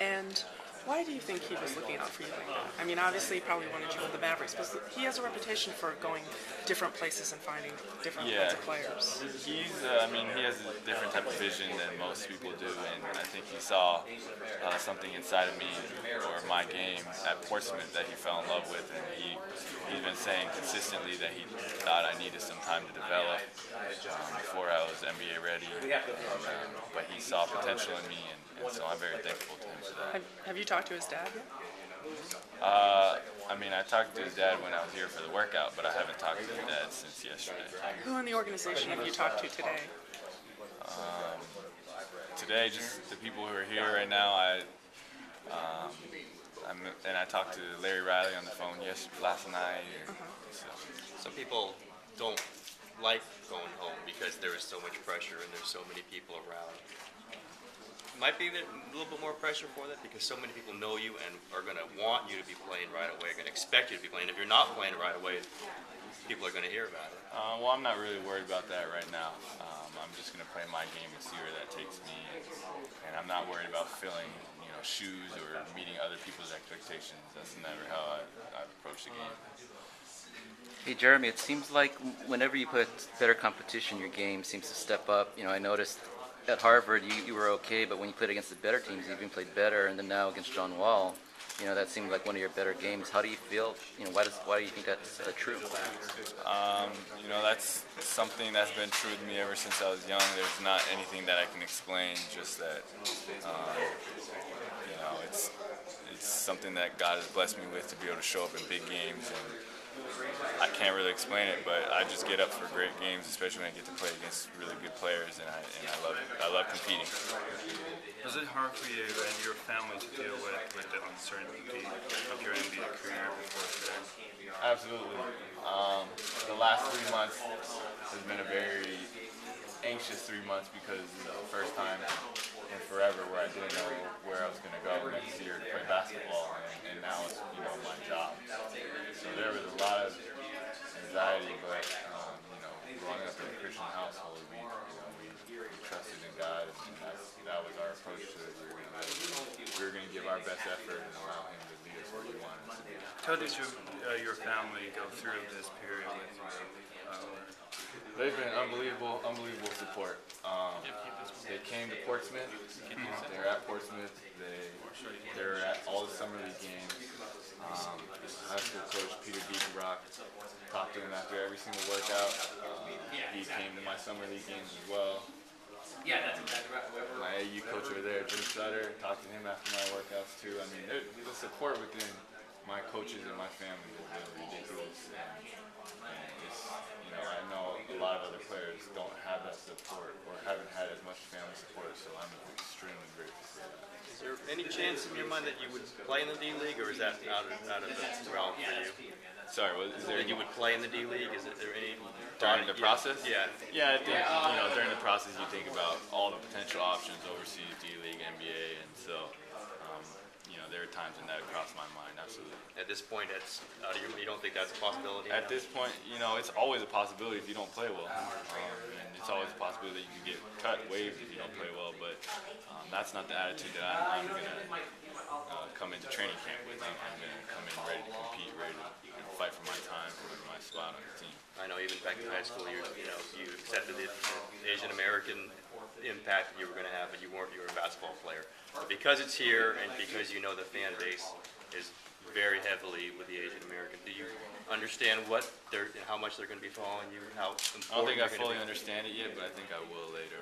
And why do you think he was looking out for you like that? I mean, obviously he probably wanted you with the Mavericks, but he has a reputation for going different places and finding different kinds Yeah, of players. I mean, he has a different type of vision than most people do, and I think he saw something inside of me or my game at Portsmouth that he fell in love with, and he's been saying consistently that he thought I needed some time to develop before I was NBA ready, but he saw potential in me, and so I'm very thankful to him for that. Have you talked to his dad yet? I mean, I talked to his dad when I was here for the workout, but I haven't talked to his dad since yesterday. Who in the organization have you talked to today? Today, just the people who are here right now. I talked to Larry Riley on the phone last night. Some people don't like going home because there is so much pressure and there's so many people around. Might be a little bit more pressure for that because so many people know you and are going to want you to be playing right away, are going to expect you to be playing. If you're not playing right away, people are going to hear about it. Well, I'm not really worried about that right now. I'm just going to play my game and see where that takes me, and I'm not worried about filling, shoes or meeting other people's expectations. That's never how I approach the game. Hey Jeremy, it seems like whenever you put better competition, your game seems to step up. I noticed at Harvard you were okay, but when you played against the better teams, you even played better. And then now against John Wall, that seemed like one of your better games. How do you feel? Why do you think that's true? That's something that's been true with me ever since I was young. There's not anything that I can explain, just that it's something that God has blessed me with to be able to show up in big games. And I can't really explain it, but I just get up for great games, especially when I get to play against really good players, and I love it. I love competing. Was it hard for you and your family to deal with the uncertainty of your NBA career before today? Absolutely. The last 3 months has been a very anxious 3 months because the first time in forever where I didn't know where I was going to go next year to play basketball, and now it's my job. So there was a lot of anxiety, but growing up in a Christian household, we trusted in God, and that was our approach to it. We were going to give our best effort and allow Him to lead us where He wanted us to be. How did your family go through this period with you? They've been unbelievable support. They came to Portsmouth. They're at Portsmouth. They're at all the summer league games. High school coach Peter Rock talked to him after every single workout. He came to my summer league games as well. My AU coach over there, Jim Sutter, talked to him after my workouts too. I mean, the support within my coaches and my family has been ridiculous. And it's, I know a lot of other players don't have that support or haven't had as much family support, so I'm extremely grateful for that. Is there any chance in your mind that you would play in the D League, or is that out of the realm for you? Sorry, is there? That you would play in the D League? Is there any during the process? Yeah. Yeah, I think during the process you think about all the potential options overseas, D League, NBA, and so there are times when that crossed my mind. Absolutely. At this point, you don't think that's a possibility? At this point, it's always a possibility if you don't play well, and it's always a possibility that you can get cut, waived if you don't play well. But that's not the attitude that I'm going to come into training camp with. I'm going to come in ready to compete, ready to fight for my time, for my spot on the team. I know even back in high school, you accepted the Asian American impact that you were going to have, but you were a basketball player. But because it's here and because the fan base is very heavily with the Asian American, do you understand how much they're going to be following you? How important? I don't think I fully understand it yet, but I think I will later.